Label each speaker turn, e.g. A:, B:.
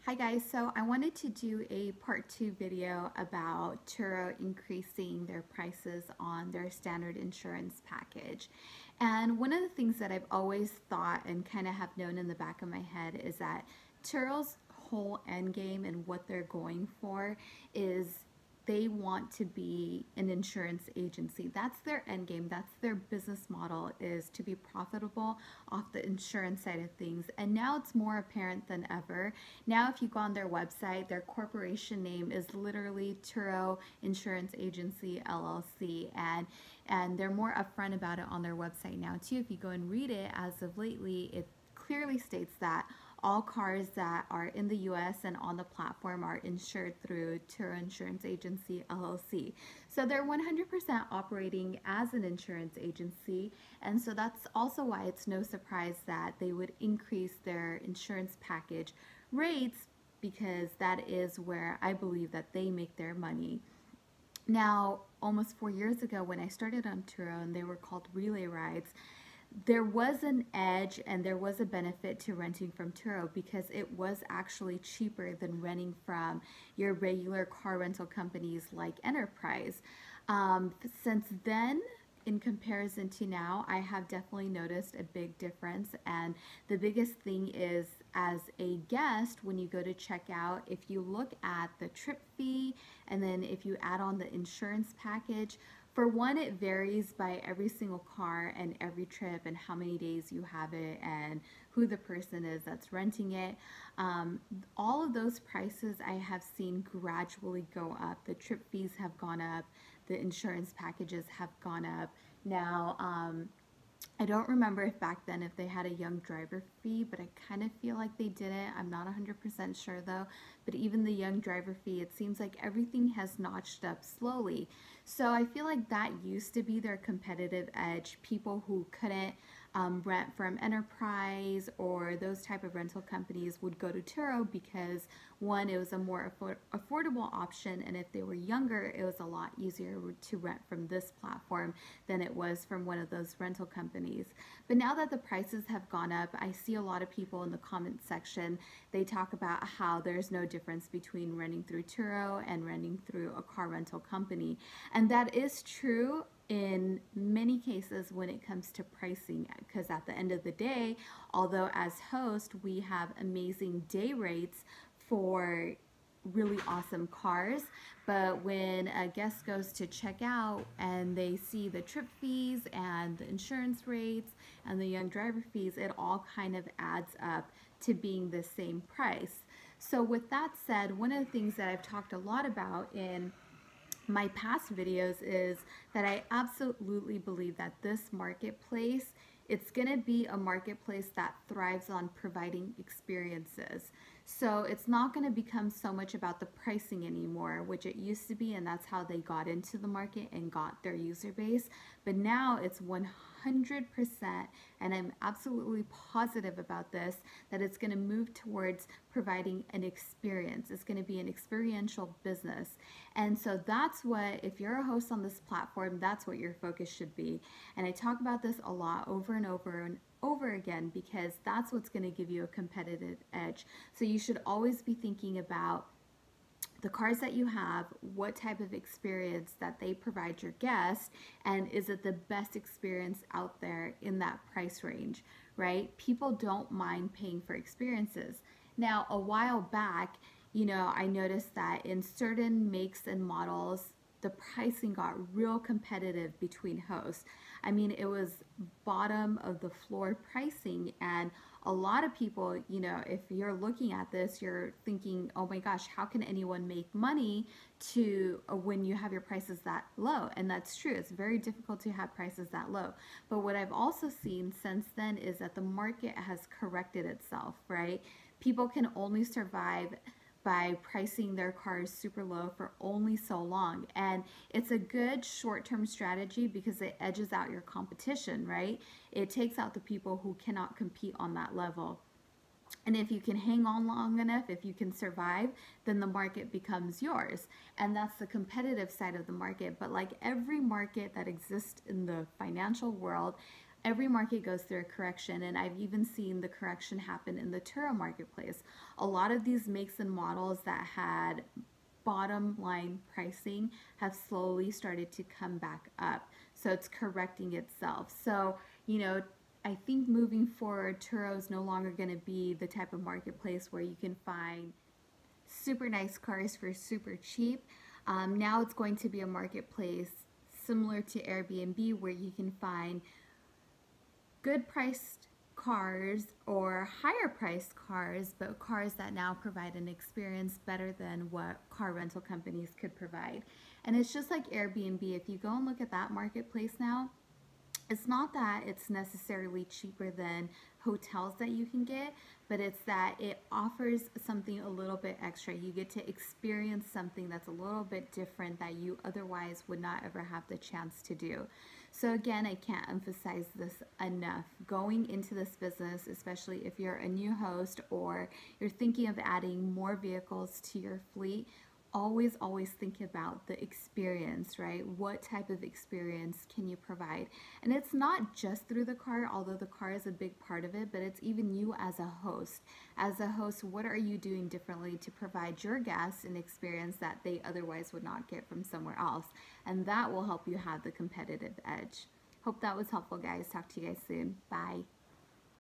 A: Hi guys, so I wanted to do a part 2 video about Turo increasing their prices on their standard insurance package. And one of the things that I've always thought and kind of have known in the back of my head is that Turo's whole end game and what they're going for is they want to be an insurance agency. That's their end game. That's their business model, is to be profitable off the insurance side of things. And now it's more apparent than ever. Now if you go on their website, their corporation name is literally Turo Insurance Agency LLC, and they're more upfront about it on their website now too. If you go and read it, as of lately, it clearly states that all cars that are in the US and on the platform are insured through Turo Insurance Agency LLC. So they're 100% operating as an insurance agency, and so that's also why it's no surprise that they would increase their insurance package rates, because that is where I believe that they make their money. Now, almost 4 years ago when I started on Turo and they were called relay rides, there was an edge and there was a benefit to renting from Turo because it was actually cheaper than renting from your regular car rental companies like Enterprise. Since then, in comparison to now, I have definitely noticed a big difference, and the biggest thing is, as a guest, when you go to check out, if you look at the trip fee and then if you add on the insurance package, for one, it varies by every single car and every trip and how many days you have it and who the person is that's renting it. All of those prices I have seen gradually go up. The trip fees have gone up. The insurance packages have gone up. Now, I don't remember if back then if they had a young driver fee, but I kind of feel like they didn't. I'm not 100% sure though. But even the young driver fee, it seems like everything has notched up slowly. So I feel like that used to be their competitive edge. People who couldn't rent from Enterprise or those type of rental companies would go to Turo because, one, it was a more affordable option, and if they were younger, it was a lot easier to rent from this platform than it was from one of those rental companies. But now that the prices have gone up, I see a lot of people in the comment section, they talk about how there's no difference between renting through Turo and renting through a car rental company. And that is true in many cases when it comes to pricing, because at the end of the day, although as host we have amazing day rates for really awesome cars, but when a guest goes to check out and they see the trip fees and the insurance rates and the young driver fees, it all kind of adds up to being the same price. So with that said, one of the things that I've talked a lot about in my past videos is that I absolutely believe that this marketplace, it's going to be a marketplace that thrives on providing experiences. So it's not going to become so much about the pricing anymore, which it used to be, and that's how they got into the market and got their user base. But now it's 100%, and I'm absolutely positive about this, that it's going to move towards providing an experience. It's going to be an experiential business. And so that's what, if you're a host on this platform, that's what your focus should be. And I talk about this a lot over and over and over again, because that's what's going to give you a competitive edge. So you should always be thinking about the cars that you have, what type of experience that they provide your guests, and is it the best experience out there in that price range, right? People don't mind paying for experiences. Now, a while back, I noticed that in certain makes and models, the pricing got real competitive between hosts. I mean, it was bottom of the floor pricing, and a lot of people, if you're looking at this, you're thinking, oh my gosh, how can anyone make money when you have your prices that low? And that's true. It's very difficult to have prices that low. But what I've also seen since then is that the market has corrected itself, right? People can only survive by pricing their cars super low for only so long. And it's a good short-term strategy because it edges out your competition, right? It takes out the people who cannot compete on that level. And if you can hang on long enough, if you can survive, then the market becomes yours. And that's the competitive side of the market. But like every market that exists in the financial world, every market goes through a correction, and I've even seen the correction happen in the Turo marketplace. A lot of these makes and models that had bottom line pricing have slowly started to come back up. So it's correcting itself. So, you know, I think moving forward, Turo is no longer going to be the type of marketplace where you can find super nice cars for super cheap. Now it's going to be a marketplace similar to Airbnb where you can find good priced cars or higher priced cars, but cars that now provide an experience better than what car rental companies could provide. And it's just like Airbnb. If you go and look at that marketplace now, it's not that it's necessarily cheaper than hotels that you can get, but it's that it offers something a little bit extra. You get to experience something that's a little bit different that you otherwise would not ever have the chance to do. So again, I can't emphasize this enough. Going into this business, especially if you're a new host or you're thinking of adding more vehicles to your fleet, always think about the experience, right? What type of experience can you provide? And it's not just through the car, although the car is a big part of it, but it's even you as a host. As a host, what are you doing differently to provide your guests an experience that they otherwise would not get from somewhere else? And that will help you have the competitive edge. Hope that was helpful, guys. Talk to you guys soon. Bye.